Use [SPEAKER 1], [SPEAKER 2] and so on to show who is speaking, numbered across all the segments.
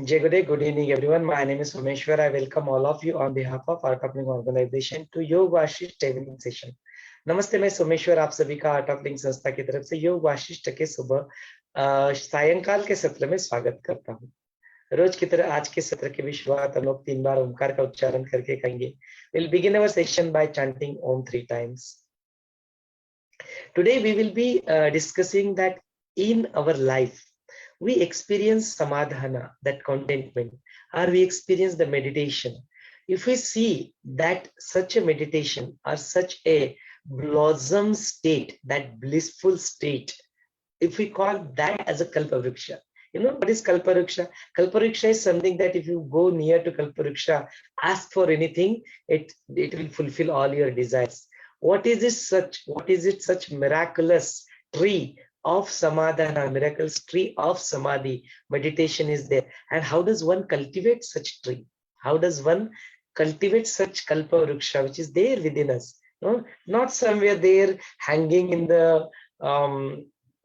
[SPEAKER 1] Jai Good day, good evening, everyone. My name is Someshwar. I welcome all of you on behalf of Art of Living organization to योग Vasishtha evening session. नमस्ते, मैं सोमेश्वर आप सभी का art of लिंग संस्था की तरफ से योग वाशिष्ठ के सुबह सायंकाल के सत्र में स्वागत करता हूँ। रोज की तरह आज के सत्र की भी शुरुआत हम लोग 3 बार ओमकार का उच्चारण करके करेंगे। We'll begin our session by chanting Om 3 times. Today we will be discussing that in our life we experience samadhana, that contentment, or we experience the meditation. If we see that such a meditation or such a blossom state, that blissful state, if we call that as a kalpavruksha, you know what is kalpavruksha? Kalpavruksha is something that if you go near to kalpavruksha, ask for anything, it will fulfill all your desires. What is it such miraculous tree of samadhana, miraculous tree of samadhi? Meditation is there. And how does one cultivate such tree? How does one cultivate such kalpavruksha which is there within us? No, not somewhere there hanging in the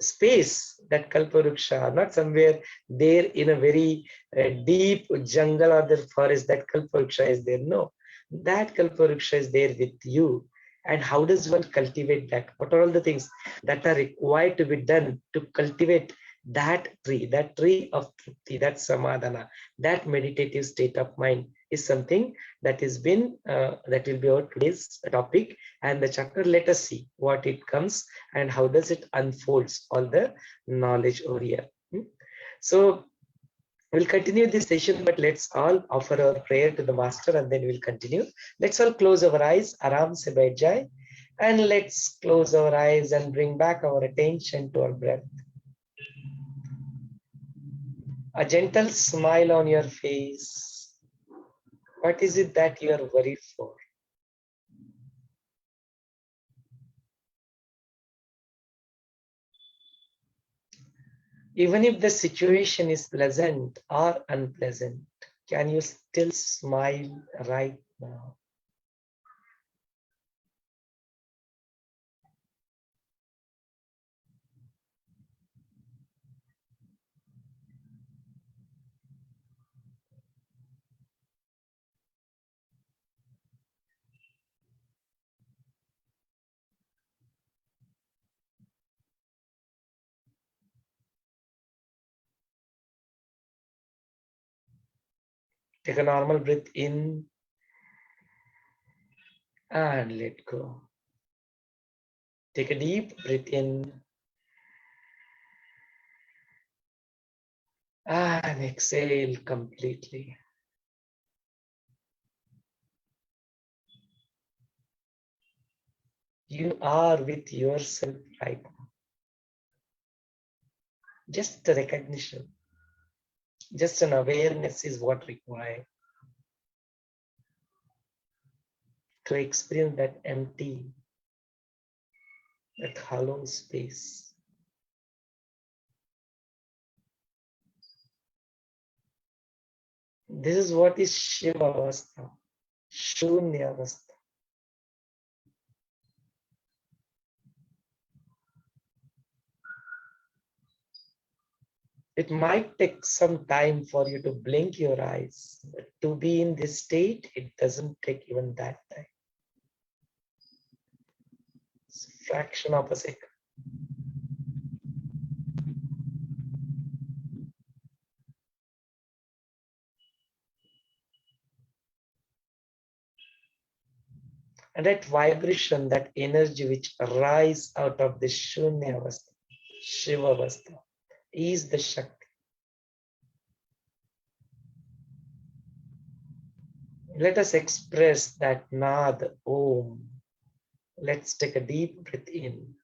[SPEAKER 1] space, that kalpavruksha, not somewhere there in a very deep jungle or the forest, that kalpavruksha is there. No, that kalpavruksha is there with you. And how does one cultivate that? What are all the things that are required to be done to cultivate that tree of trupti, that samadhana, that meditative state of mind is something that has been, that will be our today's topic and the chapter. Let us see what it comes and how does it unfolds all the knowledge over here. So we'll continue this session, but let's all offer our prayer to the master and then we'll continue. Let's all close our eyes, aram se baith jaye, and let's close our eyes and bring back our attention to our breath. A gentle smile on your face. What is it that you are worried for? Even if the situation is pleasant or unpleasant, can you still smile right now? Take a normal breath in and let go. Take a deep breath in and exhale completely. You are with yourself right now. Just a recognition, just an awareness is what required to experience that empty, that hollow space. This is what is Shiva Avastha, Shunya Avastha. It might take some time for you to blink your eyes, but to be in this state, it doesn't take even that time. It's a fraction of a second. And that vibration, that energy which arises out of this Shunya Avastha, Shiva Avastha, is the Shakti. Let us express that Nad, Om. Let's take a deep breath in.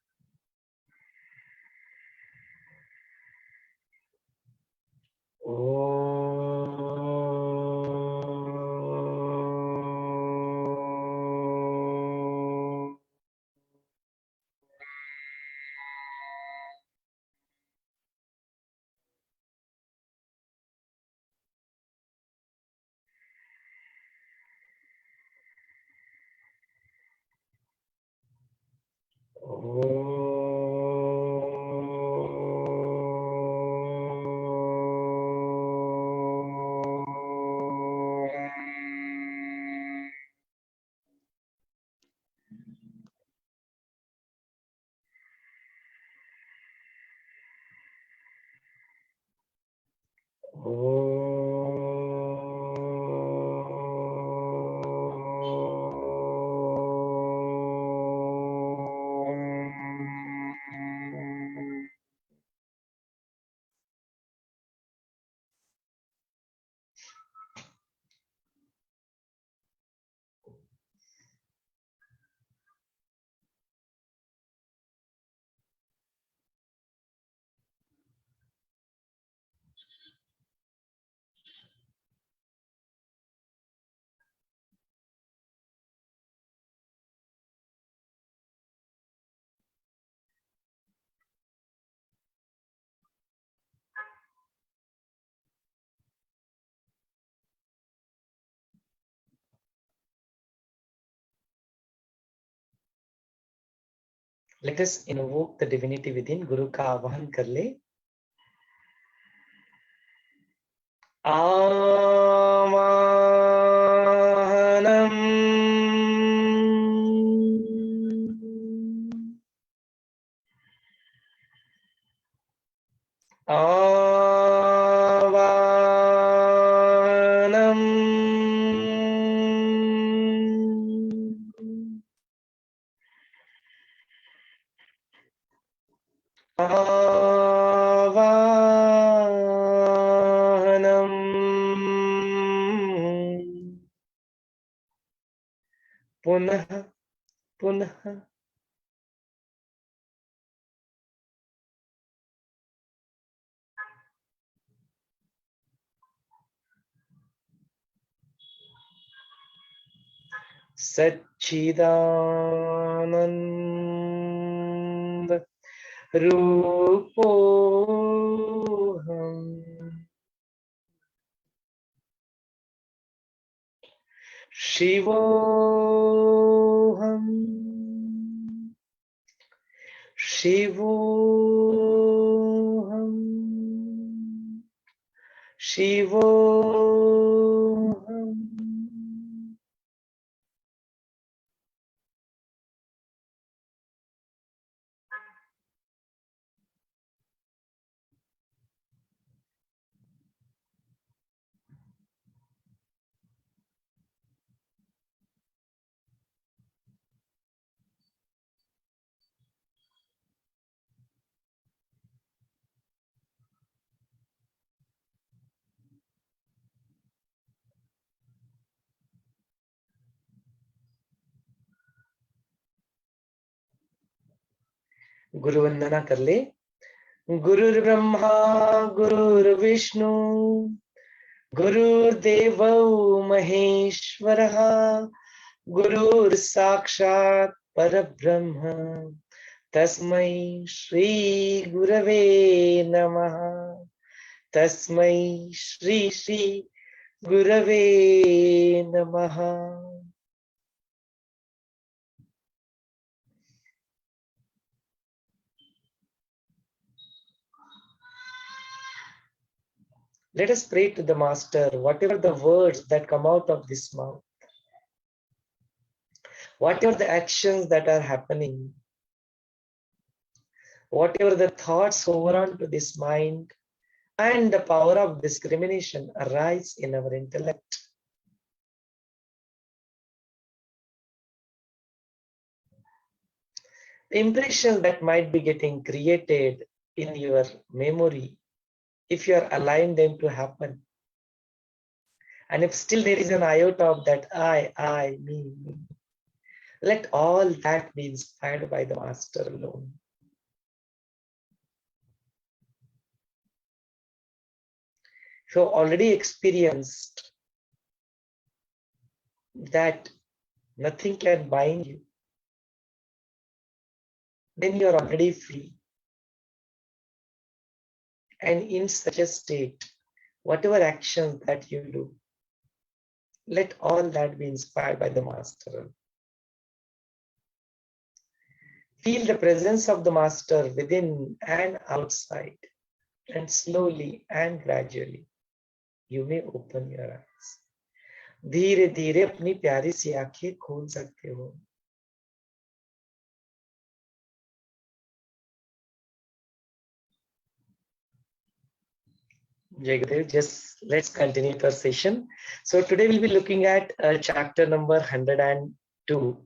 [SPEAKER 1] Let us invoke the divinity within. Guru का आवाहन कर ले. आवाहनम. आवाहनम. आवाहनम. पुनः पुनः. सच्चिदानंद रूपोऽहम् शिवोऽहम् शिवोऽहम् शिवोऽहम्. गुरु वंदना कर ले. गुरुर् ब्रह्मा गुरुर्विष्णु गुरुर्देवो महेश्वरः गुरुर् साक्षात् परब्रह्म तस्मै श्री गुरवे नमः. तस्मै श्री श्री गुरवे नमः. Let us pray to the Master, whatever the words that come out of this mouth, whatever the actions that are happening, whatever the thoughts over onto this mind, and the power of discrimination arise in our intellect. The impressions that might be getting created in your memory, if you are allowing them to happen, and if still there is an iota of that I, me, let all that be inspired by the Master alone. If you have already experienced that nothing can bind you, then you are already free. And in such a state, whatever actions that you do, let all that be inspired by the Master. Feel the presence of the Master within and outside, and slowly and gradually you may open your eyes. धीरे धीरे अपनी प्यारी सी आंखें खोल सकते हो. Jagadev, just let's continue our session. So today we'll be looking at chapter number 102.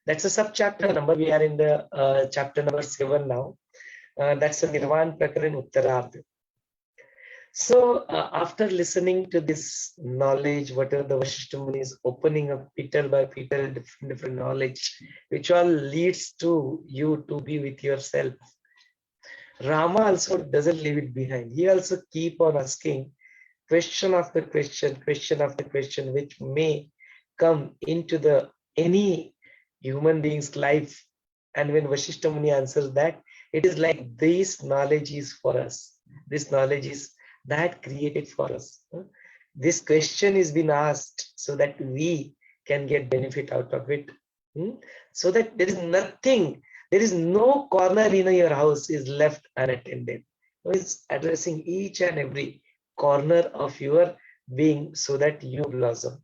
[SPEAKER 1] That's a sub-chapter number. We are in the chapter number 7 now. That's the Nirvan, Prakaran, Uttarradh. So after listening to this knowledge, whatever the Vaashishtha Muni is opening up petal by petal, different knowledge, which all leads to you to be with yourself. Rama also doesn't leave it behind. He also keep on asking question after question, which may come into the any human being's life. And when Vaashishtha Muni answers that, it is like this knowledge is for us. This knowledge is that created for us. This question is being asked so that we can get benefit out of it. So that there is nothing There is no corner in your house is left unattended. It's addressing each and every corner of your being so that you blossom.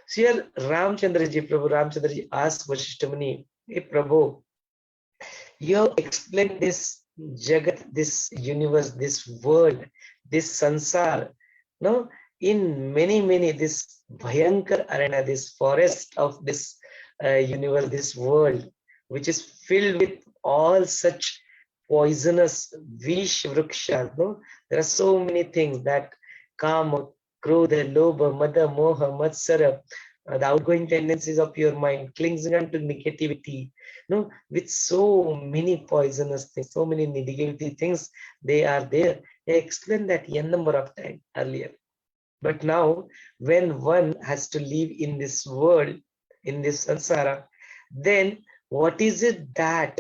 [SPEAKER 1] So here Ramchandraji, Prabhu Ramchandraji asked Vaashishtha Muni, hey Prabhu, you have explained this Jagat, this universe, this world, this sansar, no, in many, this Bhayankar arena, this forest of this universe, this world, which is filled with all such poisonous vish vrukshas, no? There are so many things that kama, krodha, lobha, mada, moha, matsara, the outgoing tendencies of your mind, clinging on to negativity, no, with so many poisonous things, so many negativity things, they are there. I explained that n number of times earlier. But now, when one has to live in this world, in this samsara, then what is it that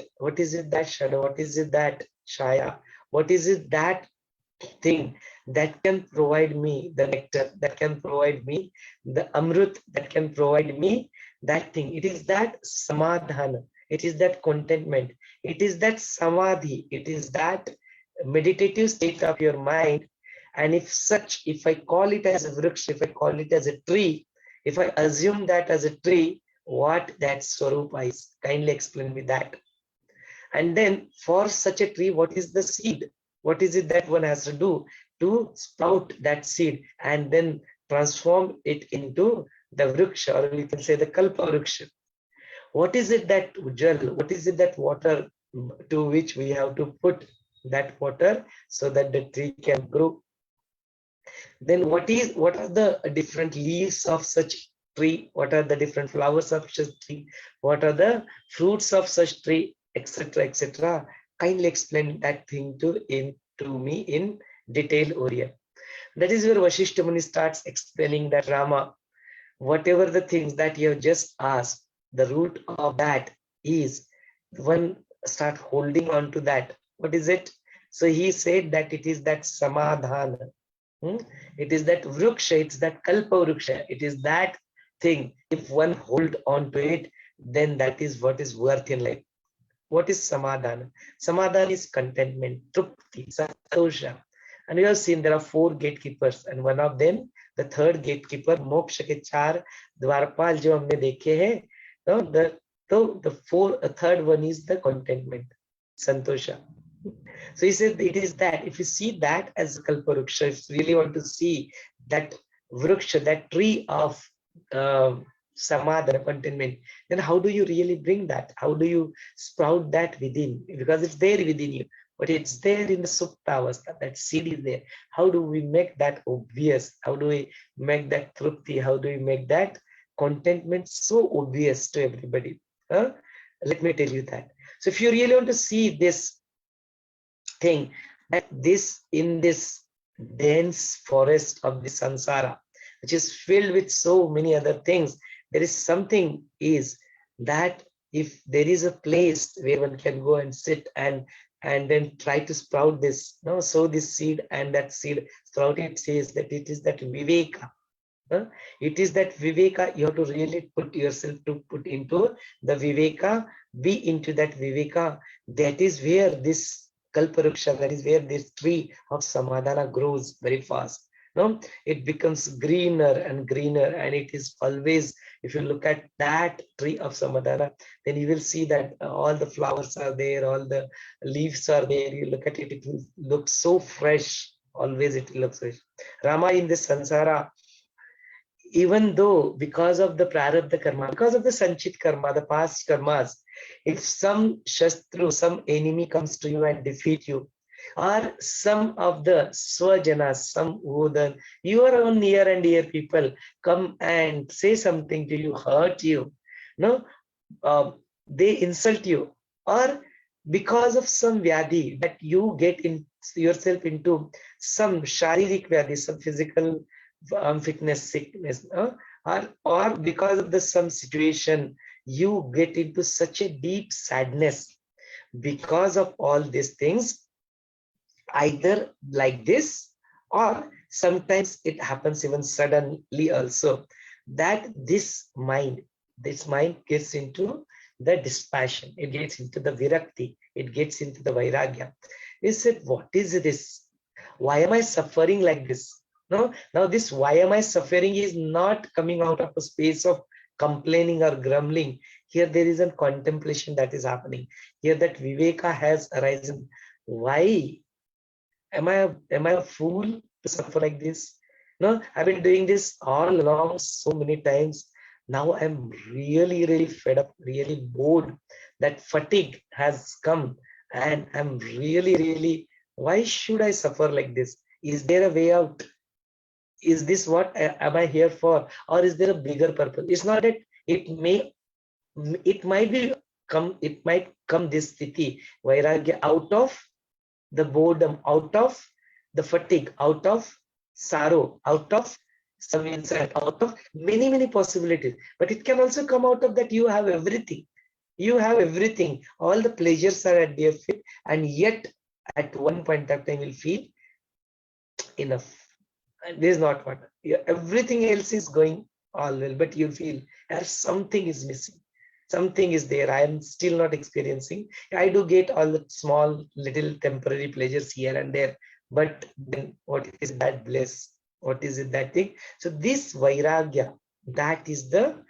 [SPEAKER 1] shadow, what is it that shaya, what is it that thing that can provide me the nectar, that can provide me the amrut, that can provide me that thing? It is that samadhana, it is that contentment, it is that samadhi, it is that meditative state of your mind. And if I call it as a vriksha, if I call it as a tree, if I assume that as a tree, what that swarupa is, kindly explain me that. And then for such a tree, what is the seed? What is it that one has to do to sprout that seed and then transform it into the vriksha, or we can say the kalpavruksha? What is it that ujjal, what is it that water to which we have to put that water so that the tree can grow? Then what are the different leaves of such tree? What are the different flowers of such tree? What are the fruits of such tree, etc., etc.? Kindly explain that thing to me in detail, Oriya. That is where Vaashishtha Muni starts explaining that Rama, whatever the things that you have just asked, the root of that is one start holding on to that. What is it? So he said that it is that samadhana. It is that vruksha, it's that kalpavruksha, it is that thing. If one hold on to it, then that is what is worth in life. What is samadhana? Samadhana is contentment, trupti, santosha. And we have seen there are 4 gatekeepers, and one of them, the third gatekeeper, moksha ke 4 dwarpal jo humne dekhe hai, no, the third one is the contentment, santosha. So he said it is that if you see that as a kalparuksha, if you really want to see that vruksha, that tree of samadhana, contentment, then how do you really bring that? How do you sprout that within? Because it's there within you, but it's there in the suptavastha, that seed is there. How do we make that obvious? How do we make that trupti? How do we make that contentment so obvious to everybody? Let me tell you that. So if you really want to see this thing, that in this dense forest of the sansara, which is filled with so many other things, there is something is that if there is a place where one can go and sit and then try to sprout this, sow this seed, and that seed sprout, it says that it is that viveka. It is that viveka. You have to really put yourself to put into the viveka, be into that viveka. That is where this kalparuksha, that is where this tree of samadhana grows very fast. No, it becomes greener and greener, and it is always, if you look at that tree of samadhana, then you will see that all the flowers are there, all the leaves are there. You look at it, it will look so fresh. Always it looks fresh. Rama, in this sansara, even though because of the prarabdha karma, because of the sanchit karma, the past karmas, if some shastru, some enemy comes to you and defeat you, or some of the swajanas, some who your own near and dear people come and say something to you, hurt you, they insult you, or because of some vyadhi that you get in yourself into some sharirik vyadhi, some physical fitness, sickness, or because of some situation you get into such a deep sadness. Because of all these things, either like this, or sometimes it happens even suddenly also, that this mind gets into the dispassion, it gets into the virakti, it gets into the vairagya. He said, what is this? Why am I suffering like this? No, now this why am I suffering is not coming out of a space of complaining or grumbling. Here there is a contemplation that is happening. Here that viveka has arisen. Why am I a fool to suffer like this? No, I've been doing this all along so many times. Now I'm really, really fed up, really bored. That fatigue has come, and I'm really, really, why should I suffer like this? Is there a way out? Is this what am I here for? Or is there a bigger purpose? It's not that it may, it might be come, it might come this sthiti, vairagya, out of the boredom, out of the fatigue, out of sorrow, out of some insight, out of many, many possibilities. But it can also come out of that you have everything. You have everything. All the pleasures are at their feet, and yet at one point of time you'll feel enough. This is not what. Everything else is going all well, but you feel as something is missing. Something is there. I am still not experiencing. I do get all the small little temporary pleasures here and there, but then what is that bliss? What is it that thing? So this vairagya, that is the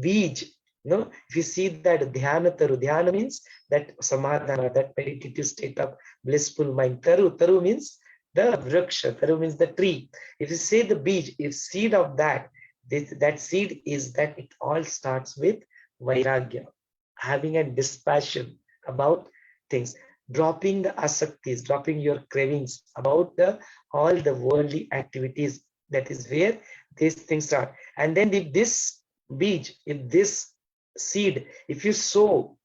[SPEAKER 1] bij. No, if you see that dhyana taru, dhyana means that samadhana, that meditative state of blissful mind. Taru means the vriksha, taru means the tree. If you say the bij, if seed of that, that seed is that it all starts with vairagya, having a dispassion about things, dropping the asaktis, dropping your cravings about the all the worldly activities. That is where these things start. And then if this bij, if this seed, if you sow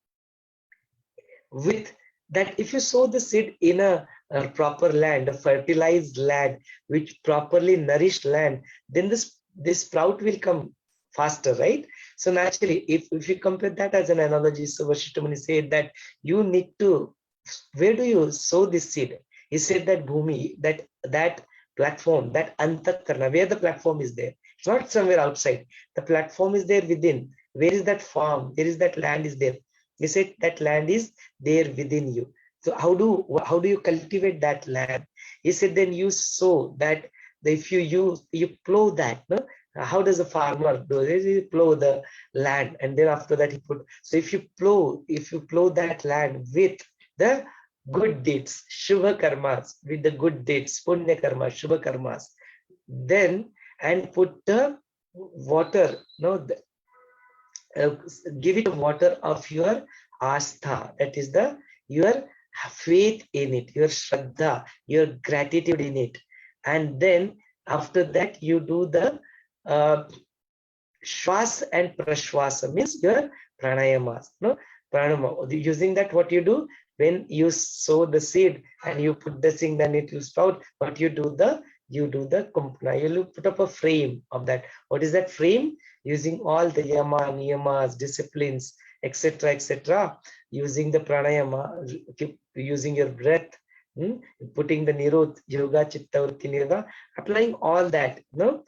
[SPEAKER 1] with that, if you sow the seed in a proper land, a fertilized land, which properly nourished land, then this sprout will come faster, right? So naturally, if you compare that as an analogy, so Vaashishtha Muni said that you need to, where do you sow this seed? He said that bhumi, that platform, that antakarna, where the platform is there. It's not somewhere outside. The platform is there within. Where is that farm? Where is that land is there? He said that land is there within you. So how do you cultivate that land? He said then you sow that. If you plow that, no? How does a farmer do it? He plow the land, and then after that he put. So if you plow that land with the good deeds, shubha karmas, with the good deeds, punya karma, shubha karmas, then and put the water, no, give it water of your astha, that is the your faith in it, your shraddha, your gratitude in it, and then after that you do the shwas and prashwasa, means your pranayamas, no, pranayama. Using that, what you do when you sow the seed and you put the thing, then it will sprout. But you do the kumpana, you put up a frame of that. What is that frame? Using all the yama, niyamas, disciplines, etc., using the pranayama, using your breath, putting the nirod, yoga, chitta, vritti, nirva, applying all that. No,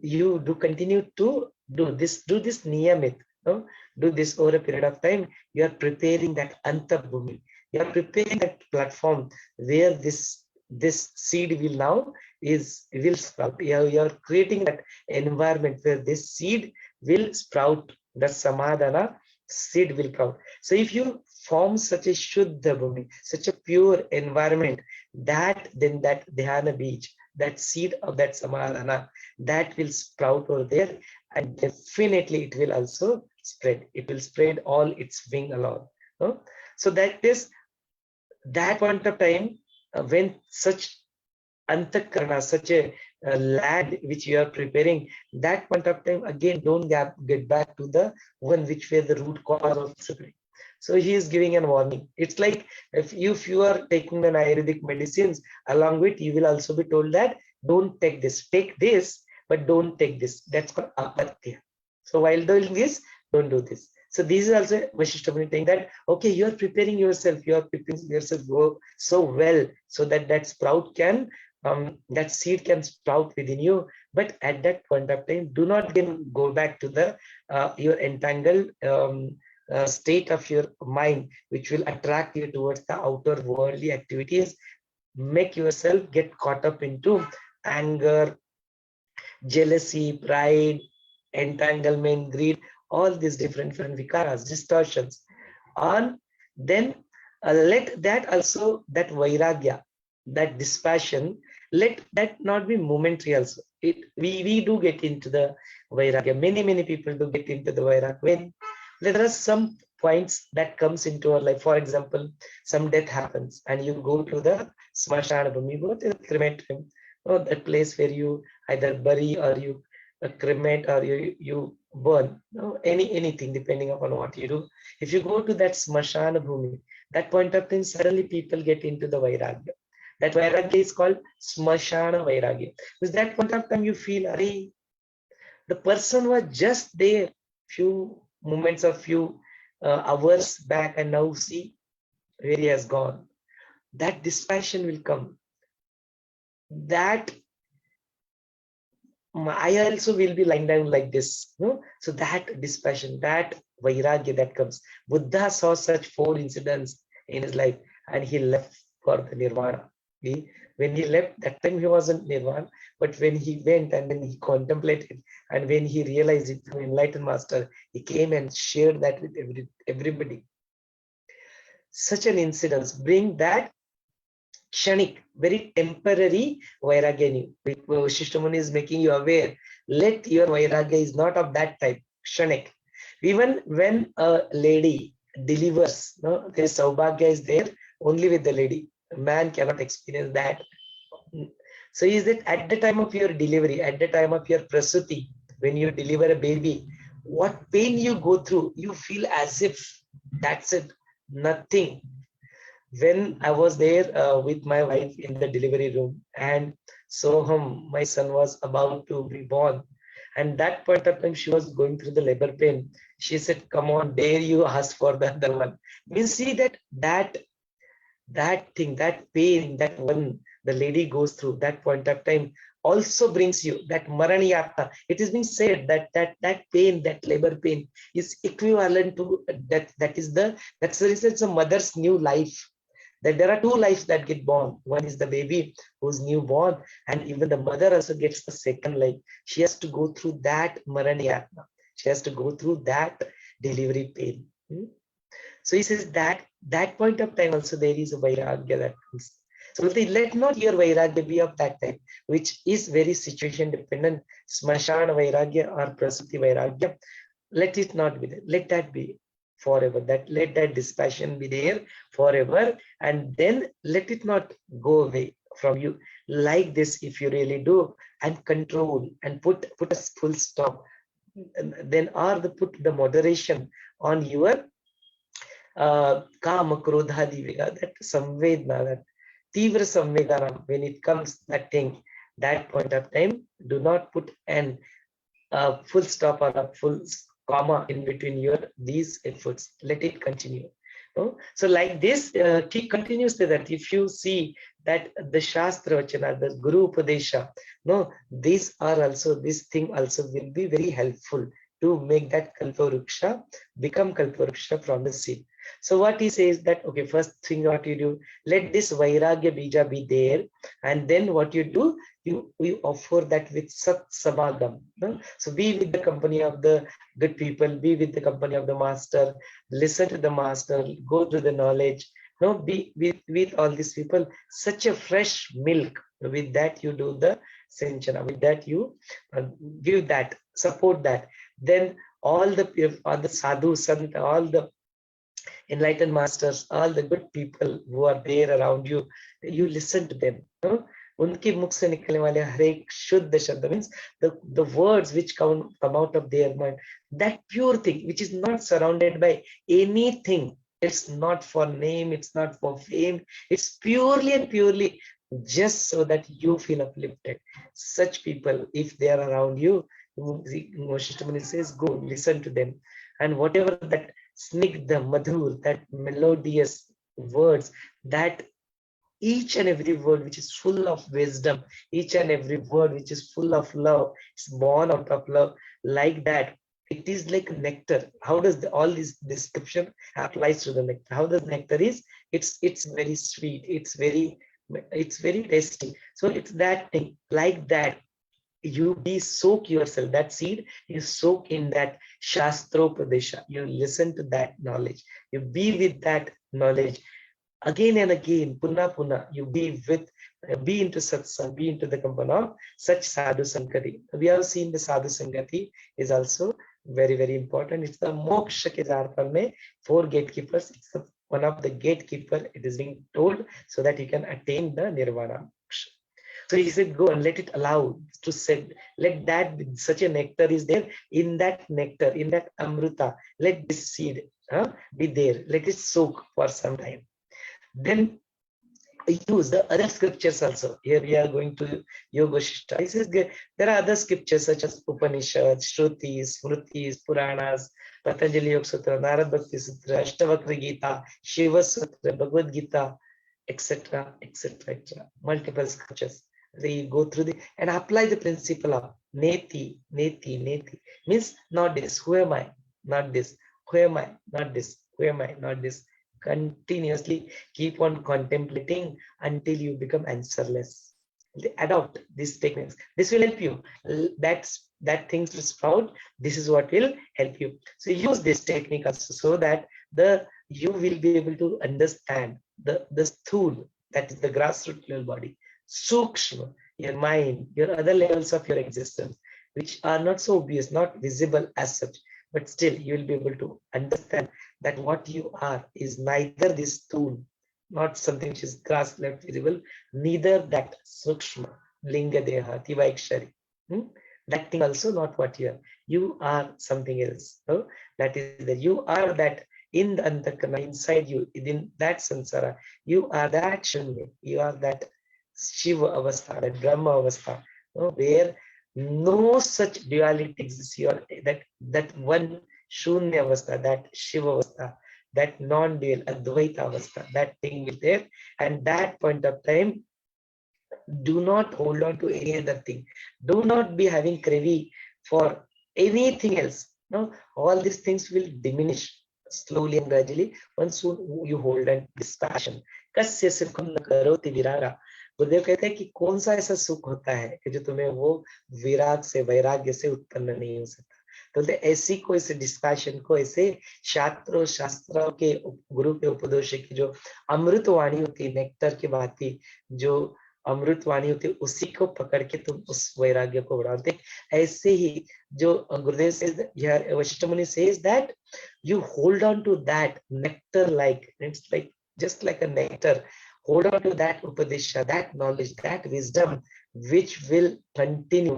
[SPEAKER 1] you do continue to do this niyamit. No, do this over a period of time. You are preparing that antarbhumi. You are preparing that platform where this seed will now will sprout. You are creating that environment where this seed will sprout. The samadhana seed will sprout. So if you form such a shuddha bhumi, such a pure environment, then that dhyana bij, that seed of that samadhana, that will sprout over there, and definitely it will also spread. It will spread all its wing along. No? So that is that point of time when such antakarna, such a land which you are preparing, that point of time again don't get back to the one which were the root cause of suffering. So he is giving a warning. It's like if you are taking the Ayurvedic medicines, along with you will also be told that don't take this, but don't take this. That's called apatya. So while doing this, don't do this. So this is also Vaashishtha Muni saying that, okay, you are preparing yourself, go so well so that that sprout can, that seed can sprout within you. But at that point of time, do not again go back to the your entangled state of your mind which will attract you towards the outer worldly activities, make yourself get caught up into anger, jealousy, pride, entanglement, greed, all these different vikaras, distortions. And then let that also, that vairagya, that dispassion, let that not be momentary also. We do get into the vairagya. Many people do get into the vairagya when there are some points that comes into our life. For example, some death happens and you go to the smashana bhumi, you go to the crematorium, that place where you either bury or you cremate or you burn, anything depending upon what you do. If you go to that smashana bhumi, that point of time suddenly people get into the vairagya. That vairagya is called smashana vairagya. Because that point of time you feel, Arey, the person was just there few moments or few hours back, and now see where he has gone. That dispassion will come. That I also will be lying down like this. No? So that dispassion, that vairagya that comes. Buddha saw such 4 incidents in his life and he left for the nirvana. When he left, that time he wasn't nirvana, but when he went and then he contemplated and when he realized it through enlightened master, he came and shared that with everybody. Such an incident bring that kshanik, very temporary vairagya. Vaashishtha Muni is making you aware. Let your vairagya is not of that type, kshanik. Even when a lady delivers, no, their saubhagya is there only with the lady. A man cannot experience that. So is that at the time of your delivery, at the time of your prasuti, when you deliver a baby, what pain you go through, you feel as if that's it, nothing. When I was there with my wife in the delivery room, and Soham, my son, was about to be born, and that point of time she was going through the labor pain. She said, "Come on, dare you ask for the other one?" We see that thing, that pain, that one the lady goes through, that point of time also brings you that maraniyata. It is being said that pain, that labor pain, is equivalent to that. That's the reason it's a mother's new life. That there are 2 lives that get born. One is the baby who's newborn, and even the mother also gets the second life. She has to go through that maraniyatma. She has to go through that delivery pain. So he says that point of time also there is a vairagya that comes. So let not your vairagya be of that type, which is very situation dependent. Smashana vairagya or prasuti vairagya. Let it not be there. Let that be forever. Let that dispassion be there forever, and then let it not go away from you. Like this, if you really do, and control and put a full stop, then put the moderation on your kama krodhadi vega, that samvedna, that tivra samvedana, when it comes that thing, that point of time, do not put an full stop or a full comma in between these efforts. Let it continue. So like this, he continues to that. If you see that the Shastra Vachana, the Guru Upadesha, this thing also will be very helpful to make that Kalpavruksha become Kalpavruksha from the seed. So what he says that, okay, first thing what you do, let this Vairagya Bija be there, and then what you do, you offer that with Sat Samagam. So be with the company of the good people, be with the company of the master, listen to the master, go to the knowledge, be with all these people, such a fresh milk. With that you do the Senchana, with that you give that, support that. Then all the sadhu, sant, all the enlightened masters, all the good people who are there around you, you listen to them. Unke mukh se nikalne wale har ek shuddha shabd, means the words which come out of their mind, that pure thing which is not surrounded by anything. It's not for name, it's not for fame, it's purely and purely just so that you feel uplifted. Such people, if they are around you, Vaashishtha Muni says, go listen to them, and whatever that snigdha, madhur, that melodious words, that each and every word which is full of wisdom, each and every word which is full of love, is born out of love, like that. It is like nectar. How does all this description applies to the nectar? How the nectar is? It's very sweet. It's very tasty. So it's that thing like that. You be soak yourself, that seed you soak in that Shastropadesha. You listen to that knowledge. You be with that knowledge again and again, punna punna. You be with, be into satsang, be into the company of such sadhu sangati. We have seen the sadhu sangati is also very important. It's the moksha ke dar par mein 4 gatekeepers. It's one of the gatekeeper. It is being told so that you can attain the nirvana moksha. So he said, go and let it allow to set, let that such a nectar is there. In that nectar, in that amruta, let this seed be there. Let it soak for some time. Then use the other scriptures also. Here we are going to Yoga Vaashishtha. He says there are other scriptures such as Upanishads, Shrutis, Smritis, Puranas, Patanjali Yoga Sutra, Narad Bhakti Sutra, Ashtavakra Gita, Shiva Sutra, Bhagavad Gita, etc., etc., etc. Multiple scriptures. They go through the and apply the principle of neti, neti, neti. Means not this. Who am I? Not this. Who am I? Not this. Who am I? Not this. Continuously keep on contemplating until you become answerless. Adopt these techniques. This will help you. That things will sprout. This is what will help you. So use this technique also so that you will be able to understand the stool, that is the grassroots level body, sukshma, your mind, your other levels of your existence, which are not so obvious, not visible as such, but still you will be able to understand that what you are is neither this stool, not something which is grass left visible, neither that sukshma, linga deha, tivaikshari. That thing also not what you are. You are something else. So that is that you are that in the antakarna, inside you, in that samsara, you are that shunya, you are that Shiva avastha, that Brahma avastha, where no such duality exists. You are that one Shunya avastha, that Shiva avastha, that non-dual Advaita avastha, that thing will there. And that point of time, do not hold on to any other thing. Do not be having craving for anything else. No, all these things will diminish slowly and gradually once you hold on this passion. Kasya sukham na karoti virara. गुरुदेव कहते हैं कि कौन सा ऐसा सुख होता है कि जो तुम्हें वो विराग से, वैराग्य से उत्पन्न नहीं हो सकता। तो बोलते ऐसी को, ऐसे डिस्पैशन को, ऐसे शास्त्रों के गुरु के उपदेश की जो अमृत वाणी होती, नेक्टर की बाती जो अमृत वाणी होती, उसी को पकड़ के तुम उस वैराग्य को बढ़ाते। ऐसे ही जो गुरुदेव से Vashishtha Muni says that you hold on to that nectar, like it's like just like a nectar. Hold on to that upadesha, that knowledge, that wisdom, which will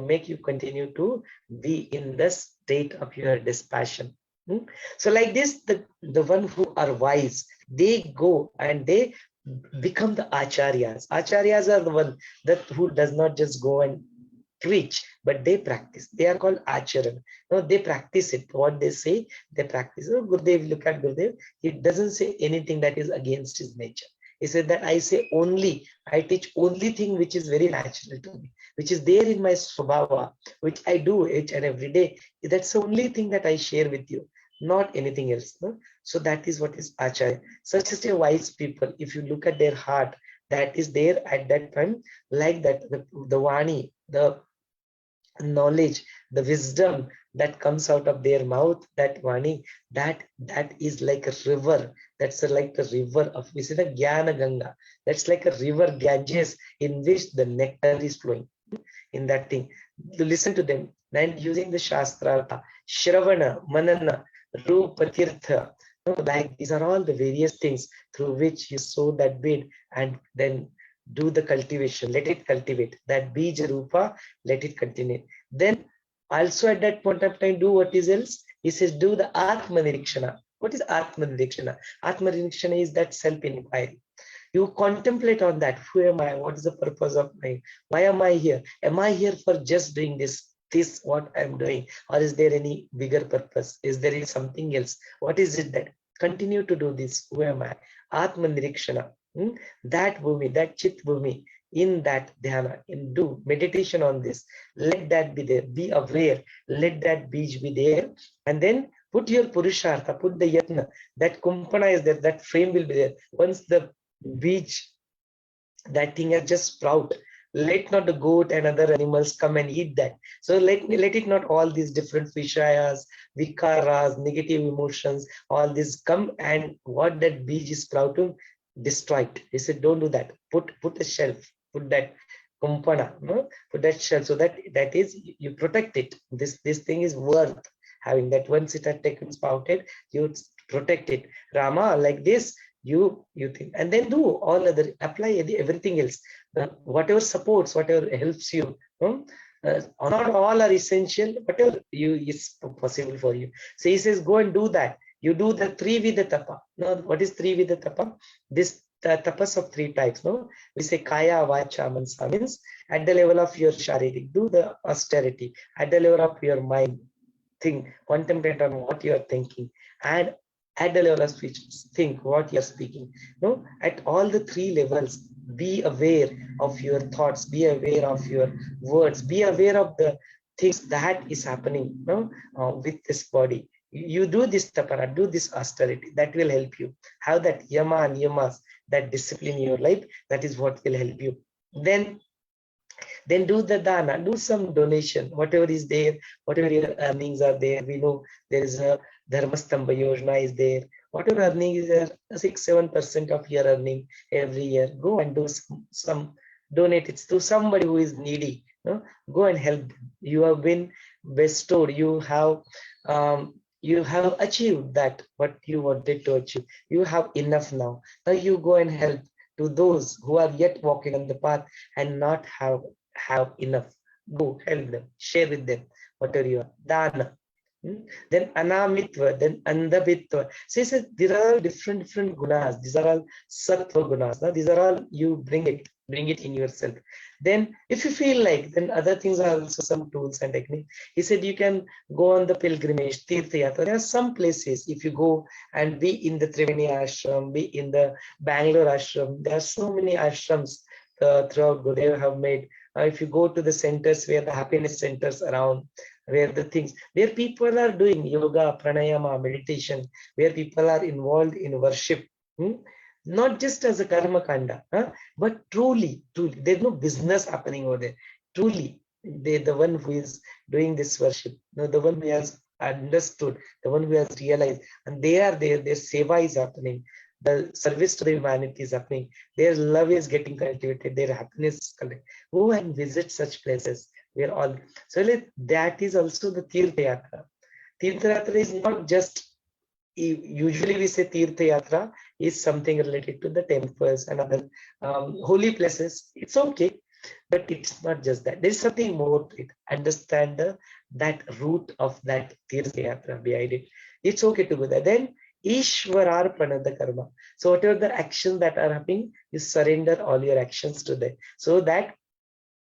[SPEAKER 1] make you continue to be in the state of your dispassion. So like this, the one who are wise, they go and they become the acharyas. Acharyas are the one who does not just go and preach, but they practice. They are called acharan. No, they practice it. What they say, they practice. So Gurudev, look at Gurudev. He doesn't say anything that is against his nature. He said that I say only, I teach only thing which is very natural to me, which is there in my svabhava, which I do each and every day. That's the only thing that I share with you, not anything else. No? So that is what is acharya. Such as a wise people, if you look at their heart, that is there at that time, like that, the vani, the knowledge, the wisdom that comes out of their mouth, that vani, that is like a river. That's like a river of, we say the Jnana Ganga. That's like a river Ganges in which the nectar is flowing. In that thing, to listen to them and using the Shastra, Shravana, Manana, Rupa, Tirtha. Like these are all the various things through which you sow that bid and then do the cultivation. Let it cultivate that bija rupa. Let it continue. Then also at that point of time, do what is else. He says, do the Atma Nirikshana. What is Atma Nirikshana? Atma Nirikshana is that self-inquiry. You contemplate on that. Who am I? What is the purpose of my? Why am I here? Am I here for just doing this what I'm doing? Or is there any bigger purpose? Is there something else? What is it that continue to do this? Who am I? Atma Nirikshana. That bhumi, that chit bhumi, in that dhyana, in do meditation on this. Let that be there. Be aware. Let that beach be there. And then put your purushartha, put the yatna. That kumpana is there. That frame will be there. Once the beach, that thing has just sprout, let not the goat and other animals come and eat that. So let it not all these different vishayas, vikaras, negative emotions, all this come, and what that beach is sprouting, destroy it. He said, don't do that. Put a shelf, put that kumpana, no? Put that shelf, so that is, you protect it. This thing is worth having that. Once it had taken sprouted, you protect it. Rama, like this, you think, and then do all other, apply everything else, whatever supports, whatever helps you. Not all are essential, whatever you is possible for you. So he says, go and do that. You do the three with the tapa. Now, what is three with the tapa? This tapas of three types. No, we say kaya, vacha, manasa, means at the level of your sharirik, do the austerity. At the level of your mind, think, contemplate on what you are thinking, and at the level of speech, think what you are speaking. No, at all the three levels, be aware of your thoughts, be aware of your words, be aware of the things that is happening, no, with this body. You do this tapara, do this austerity, that will help you have that yama and yamas, that discipline in your life. That is what will help you. Then do the dana, do some donation, whatever is there, whatever your earnings are there. We know there is a Dharmastamba Yojana is there. Whatever earning is there, 6-7% of your earning every year, go and do some donate it to somebody who is needy. No? Go and help them. You have been bestowed. You have achieved that what you wanted to achieve. You have enough now. Now you go and help to those who are yet walking on the path and not have enough. Go help them, share with them whatever you are. Dana. Then anamitva, then andabitva. So he says there are different gunas. These are all sattva gunas. Now these are all, you bring it in yourself. Then if you feel like, then other things are also some tools and techniques. He said you can go on the pilgrimage, Tirtha Yatra. There are some places, if you go and be in the Triveni ashram, be in the Bangalore ashram, there are so many ashrams throughout Gurudev have made. If you go to the centers where the happiness centers around, where the things, where people are doing yoga, pranayama, meditation, where people are involved in worship, not just as a karma kanda, but truly, there's no business happening over there. Truly, they the one who is doing this worship, the one who has understood, the one who has realized, and they are there, their seva is happening, the service to the humanity is happening, their love is getting cultivated, their happiness is cultivated. Go and visit such places where all. So that is also the Tirtha Yatra. Tirtha Yatra is not just, usually we say Tirtha Yatra is something related to the temples and other holy places. It's okay, but it's not just that. There's something more to it. Understand that root of that Tirtha Yatra behind it. It's okay to go there. Then Ishwararpana, the karma. So whatever the actions that are happening, you surrender all your actions to them, so that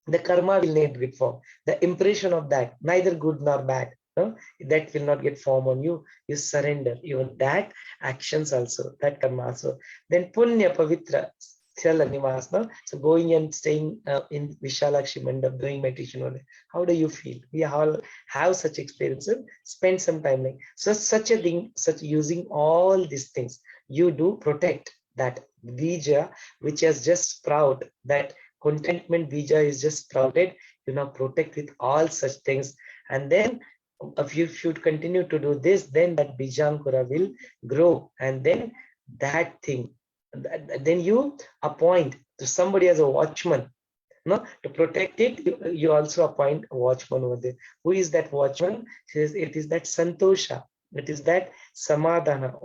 [SPEAKER 1] the karma will not get formed. The impression of that, neither good nor bad, that will not get formed on you. You surrender even that actions also, that karma also. Then punya pavitra thala nivas. So going and staying in Vishalakshi Mandap, doing meditation on it. How do you feel? We all have such experiences. Spend some time like so. Such a thing, such using all these things, you do protect that bija which has just sprout. That contentment bija is just sprouted. You now protect with all such things, and then if you should continue to do this, then that bijankura will grow, and then that thing. Then you appoint to somebody as a watchman, to protect it. You also appoint a watchman over there. Who is that watchman? It is that santosha, it is that samadhana,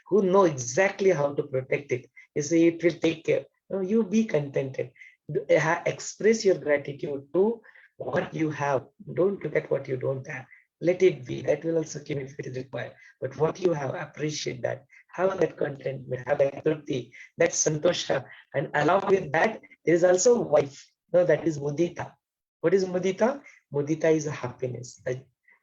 [SPEAKER 1] who know exactly how to protect it. You see, it will take care. You be contented. Express your gratitude to what you have. Don't look at what you don't have. Let it be. That will also keep if it is required. But what you have, appreciate that. Have that contentment, have that trupti, that santosha. And along with that, there is also wife. That is mudita. What is mudita? Mudita is a happiness.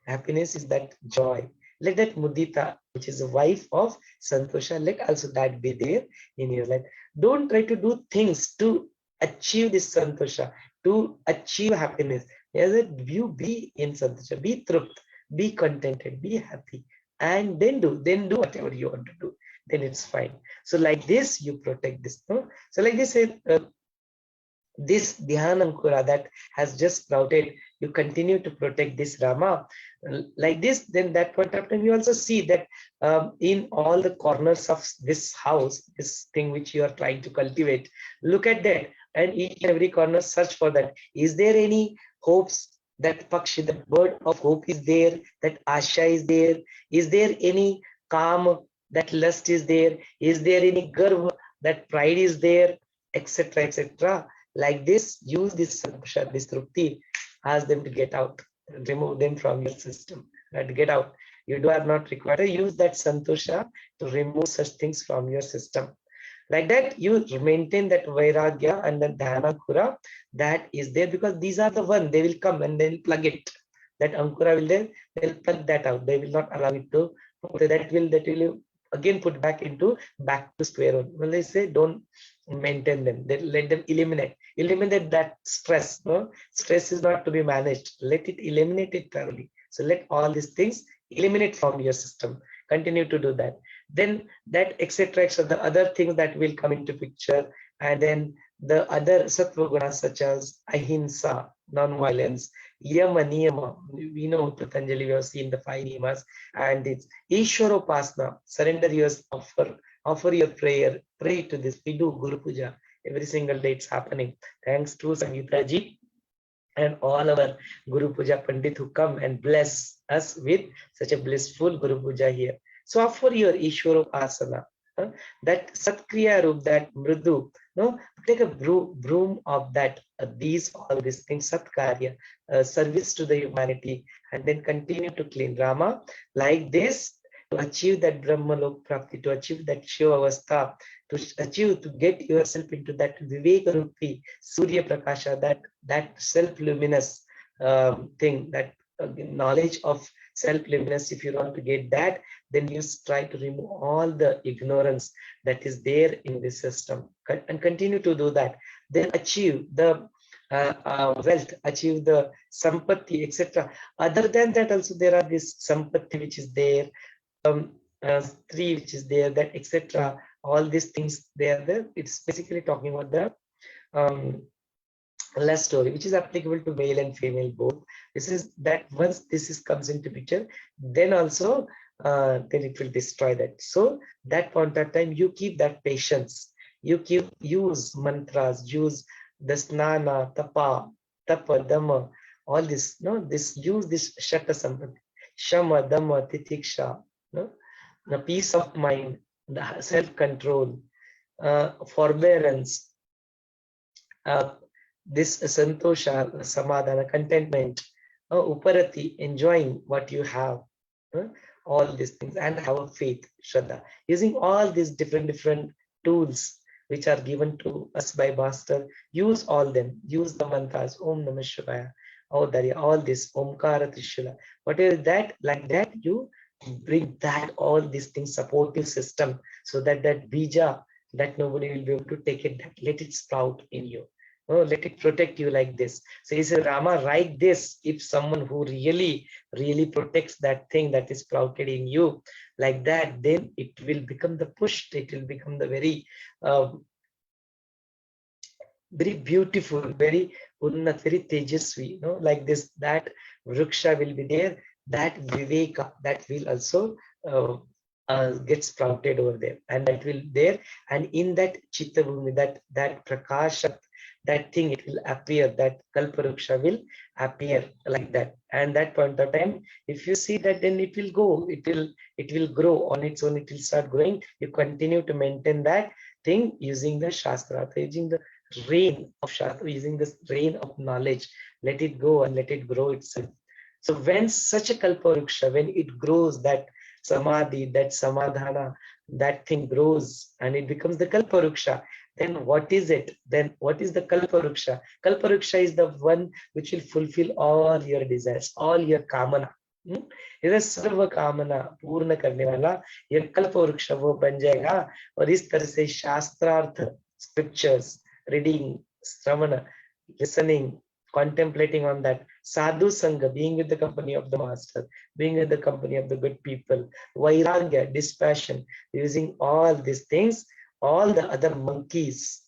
[SPEAKER 1] Happiness is that joy. Let that mudita, which is a wife of santosha, let also that be there in your life. Don't try to do things to achieve this santosha, to achieve happiness. Yes, you be in santosha, be truth, be contented, be happy, and then do whatever you want to do. Then it's fine. So like this, you protect this. No? So like this, this Dhyan that has just sprouted, you continue to protect this Rama like this. Then that point of time, you also see that in all the corners of this house, this thing which you are trying to cultivate, look at that, and each and every corner search for that. Is there any hopes? That Pakshi, that bird of hope is there, that Asha is there. Is there any calm? That lust is there. Is there any garv? That pride is there, etc., etc. Like this, use this samsha, this trupti, ask them to get out, remove them from your system, and get out. You do are not required to use that santosha to remove such things from your system. Like that, you maintain that vairagya and the dhyana kura that is there, because these are the one, they will come and they will plug it. That ankura will there, they'll plug that out. They will not allow it to, that will again put back to square one. When they say don't maintain them, they let them eliminate that stress. No, stress is not to be managed. Let it eliminate it thoroughly. So let all these things eliminate from your system. Continue to do that. Then that etc. The other things that will come into picture, and then the other sattva gunas such as ahimsa, non-violence, yama niyama. We know Patanjali, we have seen the 5 niyamas, and it's Ishwaropasana, surrender yours, offer your prayer, pray to this. We do Guru Puja every single day, it's happening. Thanks to Sangeeta ji and all our Guru Puja Pandit who come and bless us with such a blissful Guru Puja here. So offer your Ishwaropasana, that Satkriya Rup, that Mridu, no, take a broom of that, all these things, Satkarya, service to the humanity, and then continue to clean Rama like this, to achieve that Brahmalok Prapti, to achieve that Shiva Avastha, to get yourself into that Viveka Rupi, Surya Prakasha, that self-luminous thing, that knowledge of self-luminous. If you want to get that, then you try to remove all the ignorance that is there in this system, and continue to do that. Then achieve the wealth, achieve the sampatti, etc. Other than that, also there are this sampatti which is there, three which is there, that etc. All these things they are there. It's basically talking about the less story, which is applicable to male and female both. This is that once comes into picture, then also then it will destroy that. So that point of time, you keep that patience. You use mantras, use the snana, tapa, dhamma, all this. No, use this shata sampati, shama, dhamma, titiksha. No, the peace of mind, the self-control, forbearance, this santosha, samadhana, contentment, uparati, enjoying what you have, all these things, and have a faith, shraddha. Using all these different tools which are given to us by Master, use all them. Use the mantras, Om Namah Shivaya, Audharya, all this, Omkara Trishula, whatever that, like that, you bring that, all these things, supportive system, so that bija, that nobody will be able to take it, that let it sprout in you. Oh, let it protect you like this. So he said, Rama, write this. If someone who really protects that thing that is sprouted in you like that, then it will become the push. It will become the very beautiful, very unnat, very tejasvi, like this, that vriksha will be there, that viveka, that will also get sprouted over there, and that will there, and in that chitta bhumi, that prakasha, that thing, it will appear, that kalparuksha will appear like that. And that point of time, if you see that, then it will go, it will grow on its own, it will start growing. You continue to maintain that thing using the shastra, using the rain of shastra, using this rain of knowledge. Let it go and let it grow itself. So when such a kalparuksha, when it grows, that samadhi, that samadhana, that thing grows and it becomes the kalparuksha, then what is it? Then what is the kalparuksha? Kalparuksha is the one which will fulfill all your desires, all your kamana. इधर सर्व कामना पूर्ण करने वाला ये कल्पवृक्ष वो बन जाएगा. और इस तरह से शास्त्रार्थ, scriptures, reading, Sramana, listening, contemplating on that. Sadhu Sangha, being with the company of the master, being with the company of the good people. Vairagya, dispassion, using all these things, all the other monkeys.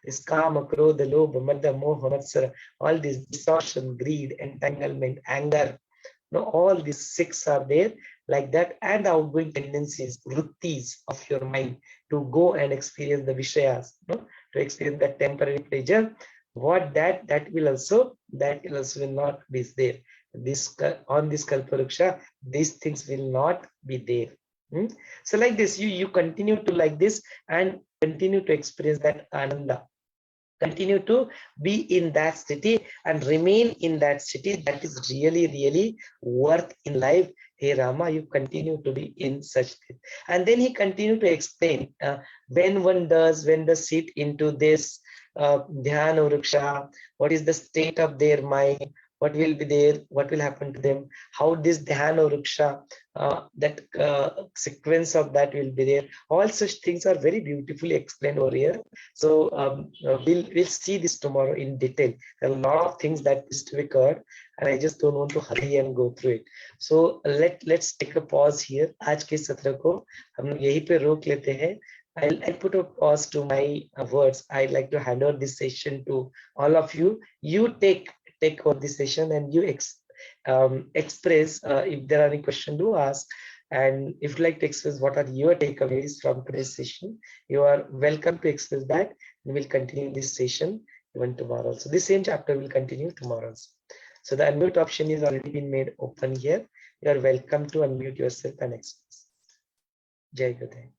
[SPEAKER 1] This kama, krodha, lobha, madha, moha, matsara, all this distortion, greed, entanglement, anger. All these six are there like that, and the outgoing tendencies, vrittis of your mind to go and experience the vishayas, to experience that temporary pleasure. What that will also will not be there. This on this Kalparuksha, these things will not be there. So like this, you continue to like this and continue to experience that ananda. Continue to be in that city and remain in that city. That is really, really worth in life. Hey Rama, you continue to be in such state. And then he continued to explain when they sit into this dhyana vriksha, what is the state of their mind, what will be there, what will happen to them, how this dhyana vriksha, that sequence of that will be there. All such things are very beautifully explained over here. So we'll see this tomorrow in detail. There are a lot of things that is to be covered, and I just don't want to hurry and go through it. So let's take a pause here. आज के सत्र को हम लोग यहीं पे रोक लेते हैं. I'll put a pause to my words. I'd like to hand over this session to all of you. You take over this session and you express if there are any questions to ask. And if you'd like to express what are your takeaways from today's session, you are welcome to express that. And we'll continue this session even tomorrow. So this same chapter will continue tomorrow. So the unmute option is already been made open here. You are welcome to unmute yourself and express. Jai Gurudev.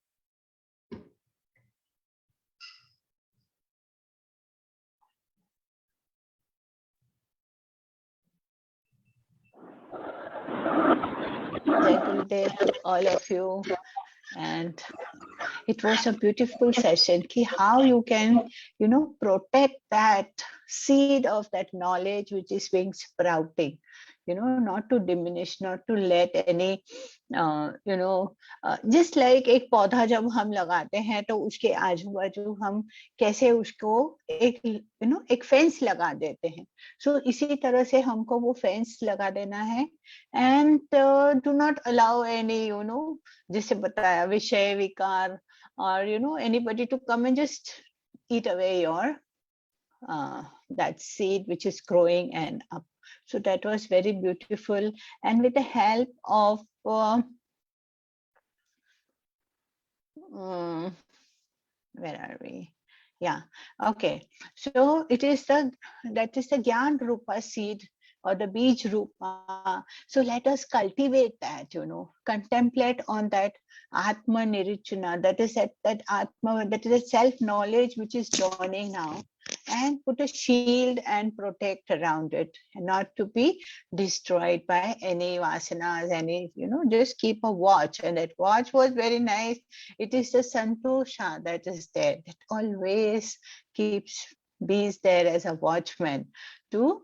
[SPEAKER 2] Jai Gurudev to all of you. And it was a beautiful session. How you can, protect that seed of that knowledge which is being sprouting, not to diminish, not to let any, just like एक पौधा जब हम लगाते हैं तो उसके आजू बाजू हम कैसे उसको एक फेंस लगा देते हैं. So इसी तरह से हमको वो फेंस लगा देना है. And do not allow any, जिसे बताया विषय विकार or anybody to come and just eat away your that seed which is growing and up. So that was very beautiful, and with the help of where are we? Yeah, okay. So that is the Gyan Rupa seed or the Bij Rupa. So let us cultivate that, contemplate on that Atma Nirichana, that is that Atma, that is a self-knowledge which is dawning now, and put a shield and protect around it, and not to be destroyed by any vasanas, any, just keep a watch. And that watch was very nice. It is the Santosha that is there, that always bees there as a watchman to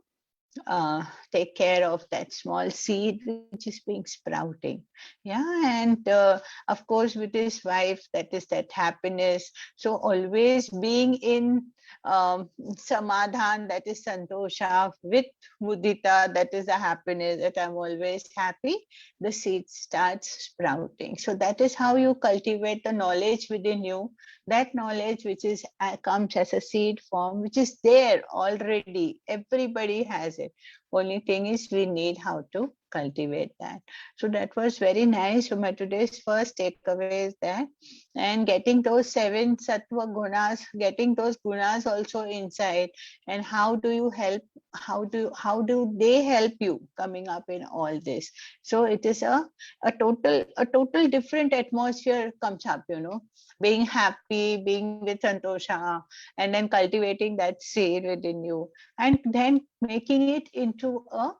[SPEAKER 2] take care of that small seed which is being sprouting. And of course with his wife, that is that happiness. So always being in samadhan, that is santosha, with mudita, that is the happiness, that I'm always happy, the seed starts sprouting. So that is how you cultivate the knowledge within you, that knowledge which is comes as a seed form, which is there already. Everybody has it. Only thing is we need how to cultivate that. So that was very nice. So my today's first takeaway is that, and getting those 7 sattva gunas, getting those gunas also inside, and how do you help, how do they help you coming up in all this. So it is a total different atmosphere comes up, being happy, being with santosha, and then cultivating that seed within you, and then making it into a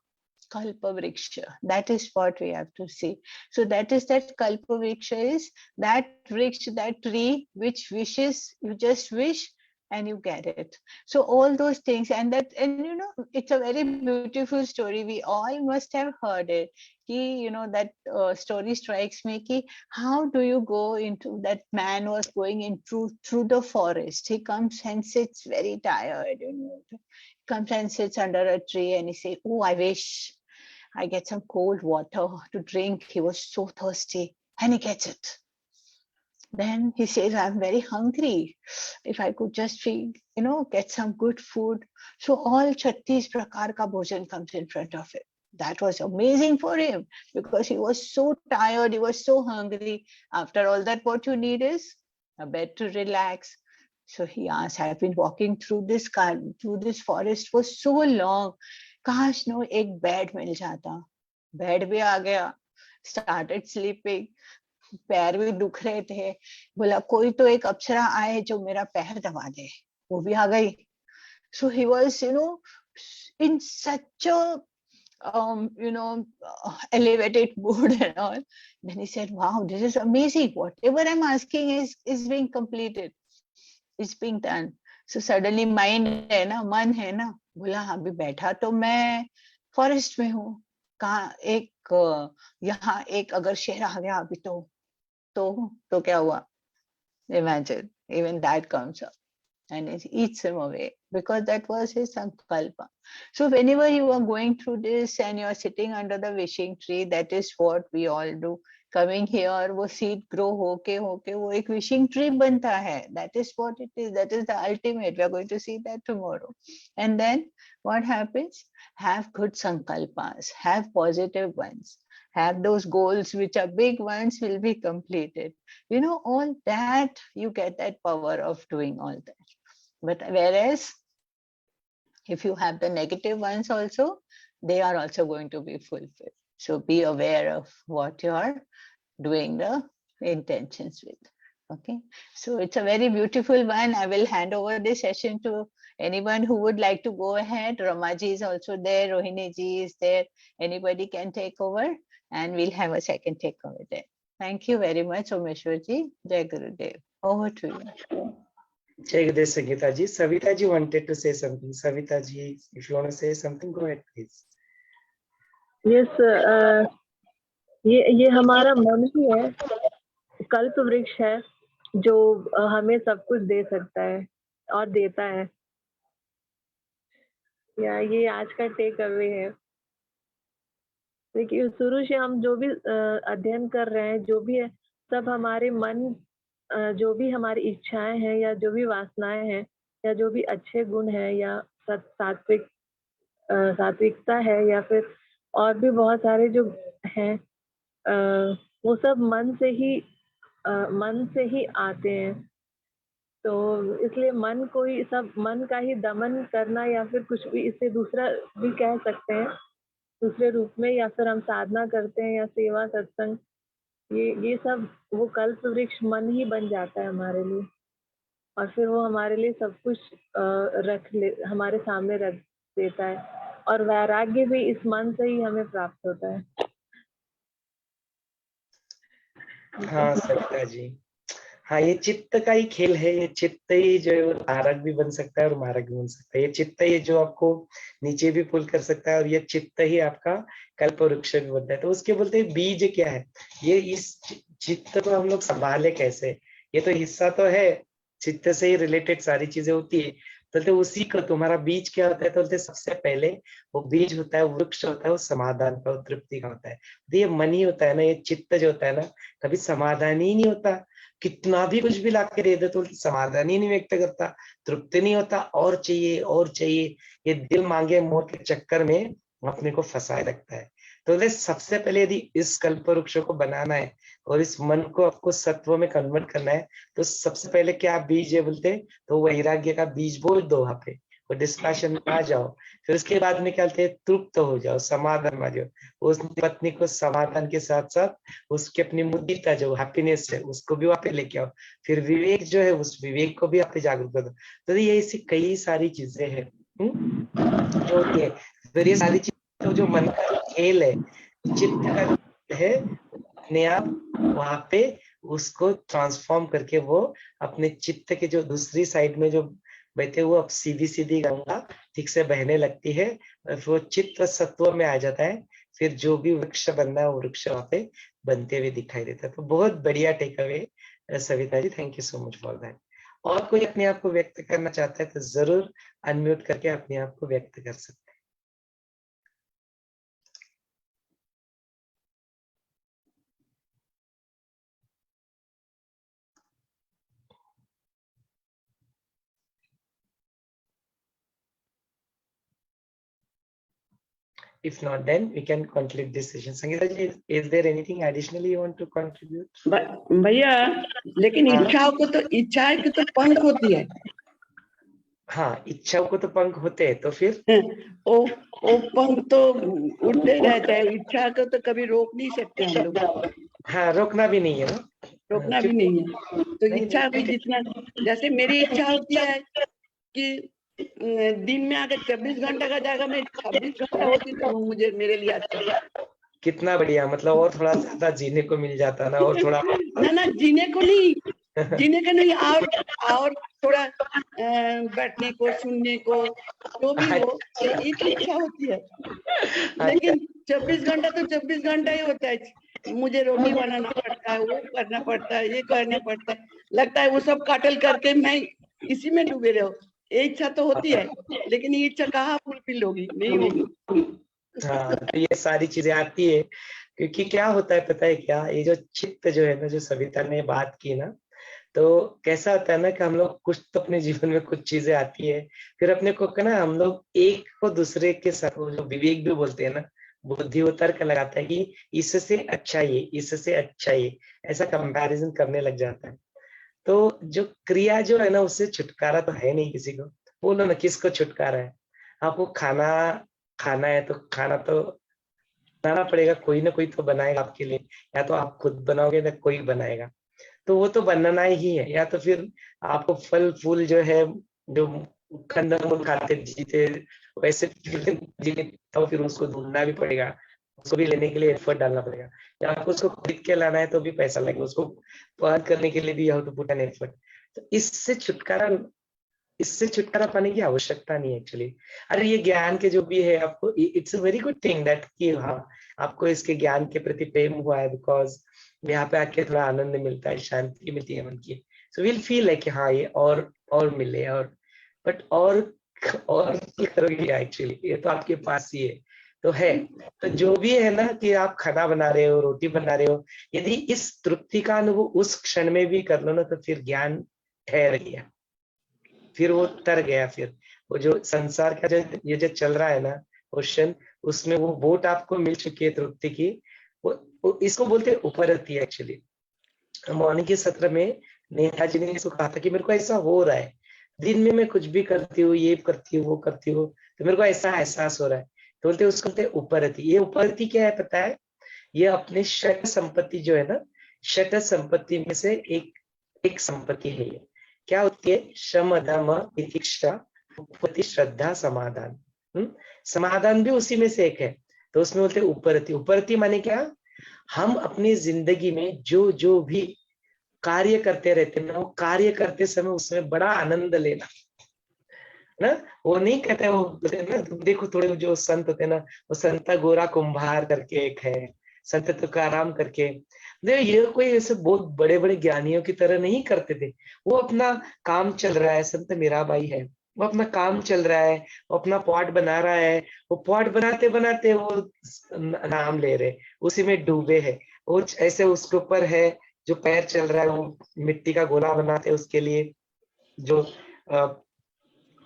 [SPEAKER 2] Kalpavruksha. That is what we have to see. So that is that Kalpavruksha is that vriksha, that tree which wishes, you just wish and you get it. So all those things, and you know, it's a very beautiful story. We all must have heard it. You know, that story strikes me. How do you go into, that man was going into through the forest. He comes and sits very tired, you know, comes and sits under a tree, and he says, "Oh, I wish I get some cold water to drink." He was so thirsty, and he gets it. Then he says, "I'm very hungry. If I could just feed, you know, get some good food." So all 36 prakar ka bhojan comes in front of him. That was amazing for him because he was so tired, he was so hungry. After all that, what you need is a bed to relax. So he asked, "I've been walking through this garden, through this forest for so long. Kash no ek bed mil jata." Bed bhi aa gaya. Started sleeping. पैर भी दुख रहे थे. बोला कोई तो एक अप्सरा आए जो मेरा पैर दबा दे. वो भी आ गई. So he was, you know, in such a elevated mood and all. Then he said, "Wow, this is amazing. Whatever I'm asking is being completed. It's being done." So suddenly mind है ना, मन है ना, बोला अभी बैठा तो मैं फॉरेस्ट में हूँ. कहाँ यहाँ एक अगर शेर आ गया अभी तो क्या हुआ? Imagine, even that comes up and it eats him away because that was his sankalpa. So whenever you are going through this and you are sitting under the wishing tree, that is what we all do. Coming here, वो seed grow होके वो एक wishing tree बनता है. That is what it is. That is the ultimate. We are going to see that tomorrow. And then what happens? Have good sankalpas. Have positive ones. Have those goals which are big ones will be completed. You know, all that, you get that power of doing all that. But whereas if you have the negative ones also, they are also going to be fulfilled. So be aware of what you are doing the intentions with. Okay, so it's a very beautiful one. I will hand over this session to anyone who would like to go ahead. Ramaji is also there, Rohini ji is there. Anybody can take over and we'll have a second takeover there. Thank you very much, Omeshwar ji. Jai Gurudev. Over to you.
[SPEAKER 1] Jai Gurudev, Sangeeta ji. Savita ji wanted to say something. Savita ji, if you want to say something, go ahead, please.
[SPEAKER 3] Yes, ये हमारा मन ही है, कल्प वृक्ष है जो हमें सब कुछ दे सकता है और देता है. या ये आज का टेक अवे है. देखिए शुरू से हम जो भी अध्ययन कर रहे हैं, जो भी है, सब हमारे मन, जो भी हमारी इच्छाएं हैं या जो भी वासनाएं हैं या जो भी अच्छे गुण हैं या सात्विकता है या फिर और भी बहुत सारे जो हैं, वो सब मन से ही आते हैं. तो इसलिए मन का ही दमन करना या फिर कुछ भी, इसे दूसरा भी कह सकते हैं दूसरे रूप में, या फिर हम साधना करते हैं या सेवा सत्संग, ये सब वो कल्प वृक्ष मन ही बन जाता है हमारे लिए. और फिर वो हमारे लिए सब कुछ हमारे सामने रख देता है. और वैराग्य भी इस मन से ही हमें प्राप्त होता है.
[SPEAKER 1] हाँ सविता जी, हाँ ये चित्त का ही खेल है. ये चित्त ही जो है वो तारक भी बन सकता है और मारक भी बन सकता है. ये चित्त ही जो आपको नीचे भी पुल कर सकता है और ये चित्त ही आपका कल्प वृक्ष भी बनता है. तो उसके बोलते हैं बीज क्या है. ये इस चित्त को हम लोग संभाले कैसे. ये तो हिस्सा तो है, चित्त से ही रिलेटेड सारी चीजें होती है. तो उसी को तुम्हारा बीज क्या होता है. तो बोलते सबसे पहले वो बीज होता है, वृक्ष होता है, वो समाधान का, वो तृप्ति का होता है. तो ये मन ही होता है ना, ये चित्त जो होता है ना, कभी समाधान ही नहीं होता. कितना भी कुछ भी ला के दे दे तो समाधान ही नहीं व्यक्त करता, तृप्ति नहीं होता, और चाहिए और चाहिए. ये दिल मांगे मोह के चक्कर में अपने को फंसाए रखता है. तो सबसे पहले यदि इस कल्प वृक्ष को बनाना है और इस मन को आपको सत्व में कन्वर्ट करना है, तो सबसे पहले क्या बीज है बोलते, तो वैराग्य का बीज बोल दो वहां पे, वो डिस्पैशन में आ जाओ. फिर उसके बाद में क्या बोलते हैं, तृप्त हो जाओ, समाधान में आ जाओ. उस पत्नी को समाधान के साथ साथ उसकी अपनी मुदिता जो हैप्पीनेस है उसको भी वहां पे लेके आओ. फिर विवेक जो है उस विवेक को भी आप पे जागरूक कर दो. तो ये ऐसी कई सारी चीजें हैं जो होती है. फिर ये सारी चीजें तो जो मन का खेल है, चित्त का है, अपने आप वहां पे उसको ट्रांसफॉर्म करके वो अपने चित्त के जो दूसरी साइड में जो बहते हुए अब सीधी सीधी गंगा ठीक से बहने लगती है और वो चित्त सत्व में आ जाता है। फिर जो भी वृक्ष बनना है वो वृक्ष वहां पे बनते हुए दिखाई देता है। तो बहुत बढ़िया take away Savita ji, thank you so much for that. और कोई अपने आप को व्यक्त करना चाहता है तो जरूर अनम्यूट करके अपने आप को व्यक्त कर सकते हैं। If not, then we can conclude this session. Sangeeta ji, is there anything additionally you want to contribute?
[SPEAKER 4] भैया, लेकिन इच्छाओं को तो, इच्छाएं की तो पंख होती है।
[SPEAKER 1] हाँ, इच्छाओं को तो पंख होते हैं, तो फिर
[SPEAKER 4] वो पंख तो उड़ते रहते हैं, इच्छा को तो कभी रोक नहीं सकते हम लोग।
[SPEAKER 1] हाँ, रोकना भी नहीं है ना,
[SPEAKER 4] रोकना भी नहीं है। तो इच्छा भी जितना, जैसे मेरी इच्छा होती है कि दिन में अगर 24 घंटा का जाएगा, मैं 26 घंटा होती तो वो मुझे मेरे लिए अच्छा।
[SPEAKER 1] कितना बढ़िया, मतलब और थोड़ा ज्यादा जीने को मिल जाता ना, और थोड़ा
[SPEAKER 4] ना जीने को नहीं, जीने का नहीं, और थोड़ा बैठने को, सुनने को, जो भी हो, ये तो इच्छा होती है। लेकिन 24 घंटा तो 24 घंटा ही होता है। मुझे रोटी बनाना पड़ता है, वो करना पड़ता है, ये करना पड़ता है, लगता है वो सब काटल करके मैं इसी में डूबे रहो। ये इच्छा तो होती है, लेकिन ये इच्छा कहाँ फुलफिल होगी, नहीं होगी।
[SPEAKER 1] हाँ, तो ये सारी चीजें आती है, क्योंकि क्या होता है पता है क्या, ये जो चित्त जो है ना, जो सविता ने बात की ना, तो कैसा होता है ना कि हम लोग कुछ तो अपने जीवन में कुछ चीजें आती है, फिर अपने को ना हम लोग एक को दूसरे के साथ, जो विवेक भी बोलते हैं ना, बुद्धि वो तर्क लगाता है कि इससे अच्छा ये, इससे अच्छा ये, ऐसा कंपैरिजन करने लग जाता है। तो जो क्रिया जो है ना, उससे छुटकारा तो है नहीं किसी को। बोलो ना, किसको छुटकारा है? आपको खाना खाना है तो खाना तो बनाना पड़ेगा, कोई ना कोई तो बनाएगा आपके लिए, या तो आप खुद बनाओगे ना कोई बनाएगा, तो वो तो बनना ही है। या तो फिर आपको फल फूल जो है, जो कंदमूल खाते जीते वैसे जीने, तो फिर उसको ढूंढना भी पड़ेगा, उसको भी लेने के लिए एफर्ट डालना पड़ेगा, या आपको उसको खरीद के लाना है तो भी पैसा लगेगा, उसको पार करने के लिए भी you have to put an effort. तो इससे छुटकारा पाने की आवश्यकता नहीं है एक्चुअली। अरे ये ज्ञान के जो भी है, आपको it's a very good thing that कि हाँ, आपको इसके ज्ञान के प्रति प्रेम हुआ है, बिकॉज यहाँ पे आके थोड़ा आनंद मिलता है, शांति मिलती है मन की। सो विल फील लाइक हाँ, ये और मिले, और बट और करोगे एक्चुअली, ये तो आपके पास ही है, तो है। तो जो भी है ना, कि आप खाना बना रहे हो, रोटी बना रहे हो, यदि इस तृप्ति का अनुभव उस क्षण में भी कर लो ना, तो फिर ज्ञान ठहर गया, फिर वो तर गया। फिर वो जो संसार का जो ये जो चल रहा है ना क्वेश्चन, उसमें वो बोट आपको मिल चुकी है तृप्ति की, वो इसको बोलते हैं उपरति एक्चुअली। मॉर्निंग के सत्र में नेताजी ने इसको कहा था कि मेरे को ऐसा हो रहा है, दिन में मैं कुछ भी करती हूँ, ये करती हूँ, वो करती हूँ, तो मेरे को ऐसा एहसास हो रहा है। तो बोलते उसको बोलते उपरति। ये उपरति क्या है पता है? ये अपने षट संपत्ति जो है ना, षट संपत्ति में से एक संपत्ति है। ये क्या होती है? शम दम तितिक्षा उपपत्ति श्रद्धा समाधान। समाधान भी उसी में से एक है। तो उसमें बोलते उपरति। उपरति माने क्या? हम अपनी जिंदगी में जो भी कार्य करते रहते हैं ना, वो कार्य करते समय उसमें बड़ा आनंद लेना ना। वो नहीं कहते, वो ना, देखो थोड़े जो संत होते हैं ना, वो संत गोरा कुंभार करके एक है, संत तुकाराम करके। देखो ये कोई ऐसे बहुत बड़े बड़े ज्ञानियों की तरह नहीं करते थे। वो अपना काम चल रहा है, संत मीराबाई है, वो अपना काम चल रहा है, वो अपना पॉट बना रहा है, वो पॉट बनाते बनाते वो नाम ले रहे, उसी में डूबे है। वो ऐसे उसके ऊपर है, जो पैर चल रहा है, वो मिट्टी का गोला बनाते उसके लिए, जो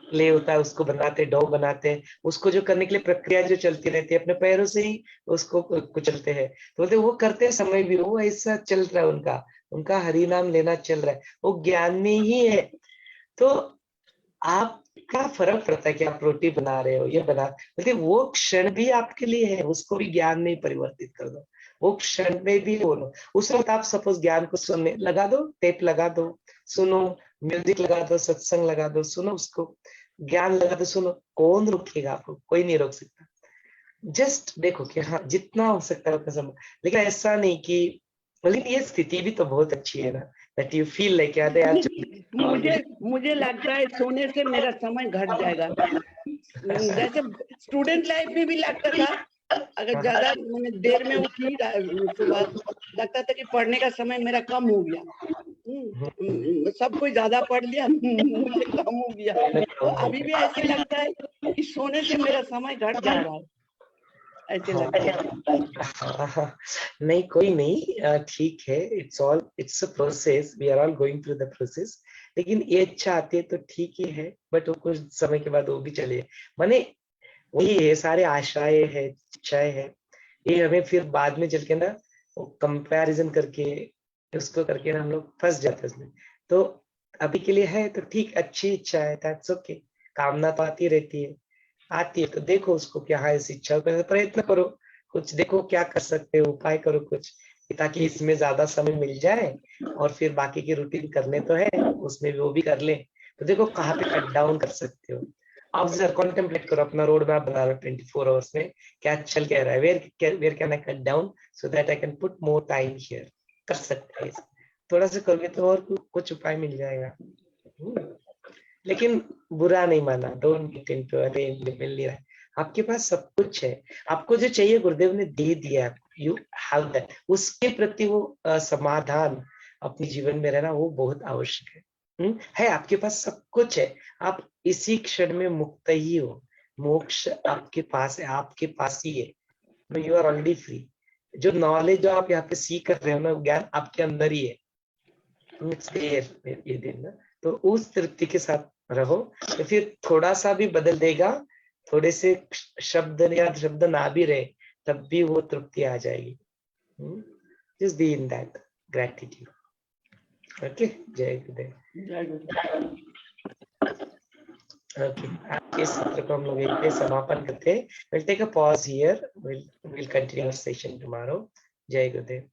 [SPEAKER 1] क्ले होता है उसको बनाते, डो बनाते हैं, उसको जो करने के लिए प्रक्रिया जो चलती रहती है, अपने पैरों से ही उसको कुचलते हैं। तो बोलते वो करते समय भी वो ऐसा चल रहा है, उनका हरि नाम लेना चल रहा है, वो ज्ञान में ही है। तो आपका फर्क पड़ता है कि आप रोटी बना रहे हो, ये बना, बोलते वो क्षण भी आपके लिए है, उसको भी ज्ञान में परिवर्तित कर दो। वो क्षण में भी बोलो, उस वक्त आप सपोज ज्ञान को सुनने लगा दो, टेप लगा दो, सुनो, म्यूजिक लगा दो, सत्संग लगा दो, सुनो उसको, ज्ञान लगा दो, सुनो। कौन रोकेगा आपको? कोई नहीं रोक सकता। जस्ट देखो कि हाँ, जितना हो सकता है उतना संभव। लेकिन ऐसा नहीं कि, लेकिन ये स्थिति भी तो बहुत अच्छी है ना, that you feel like यार
[SPEAKER 4] मुझे लगता है सोने से मेरा समय घट जाएगा। जैसे स्टूडेंट लाइफ में भी लगता था, अगर ज्यादा मैंने देर में उठी सुबह, लगता था कि पढ़ने का समय मेरा कम हो गया। सब कोई ज्यादा पढ़ लिया, मुझे कम हो गया। तो अभी भी ऐसे लगता है कि सोने से मेरा समय घट जा रहा है, ऐसे लगता है।
[SPEAKER 1] नहीं, कोई नहीं, ठीक है, it's a process, we are all going through the process. लेकिन ये इच्छा आती है तो ठीक ही है, बट वो कुछ समय के बाद वो भी चले, माने वही है, सारे आशाएं है, इच्छाएं है, ये हमें फिर बाद में चल के ना कंपैरिजन करके उसको करके ना हम लोग फंस जाते हैं उसमें। तो अभी के लिए है तो ठीक, अच्छी इच्छा है, दैट्स ओके। कामना तो आती रहती है, आती है तो देखो उसको, क्या है इस इच्छा को, प्रयत्न करो, कुछ देखो क्या कर सकते हो, उपाय करो कुछ, ताकि इसमें ज्यादा समय मिल जाए, और फिर बाकी की रूटीन करने तो है, उसमें भी वो भी कर ले। तो देखो कहाँ पे कट डाउन कर सकते हो, ऑब्जर्व, कॉन्टेम्पलेट करो, अपना रोड मैप बना लो 24 आवर्स में, क्या चल क्या रहा है, where can I cut down so that I can put more time here, कर सकते हैं। थोड़ा सा करोगे तो और कुछ उपाय मिल जाएगा। लेकिन बुरा नहीं माना, डोंट गेट इनटू, अरे मिल नहीं रहा है, आपके पास सब कुछ है, आपको जो चाहिए गुरुदेव ने दे दिया, यू हैव दैट, उसके प्रति वो समाधान अपने जीवन में रहना वो बहुत आवश्यक है, आपके पास सब कुछ है, आप इसी क्षण में मुक्त ही हो, मोक्ष आपके पास है, आपके पास ही है, यू आर ऑलरेडी फ्री। जो नॉलेज जो आप यहाँ पे सीख कर रहे हो ना, ज्ञान आपके अंदर ही है, इट्स देयर ये दिन ना, तो उस तृप्ति के साथ रहो, तो फिर थोड़ा सा भी बदल देगा, थोड़े से शब्द या शब्द ना भी रहे तब भी वो तृप्ति आ जाएगी। Just be in that gratitude. Okay, जय गुरुदेव। ओके, इस सत्र को हम लोग यहीं पे समापन करते हैं। Will take a pause here, will continue session tomorrow. Jai Gurudev.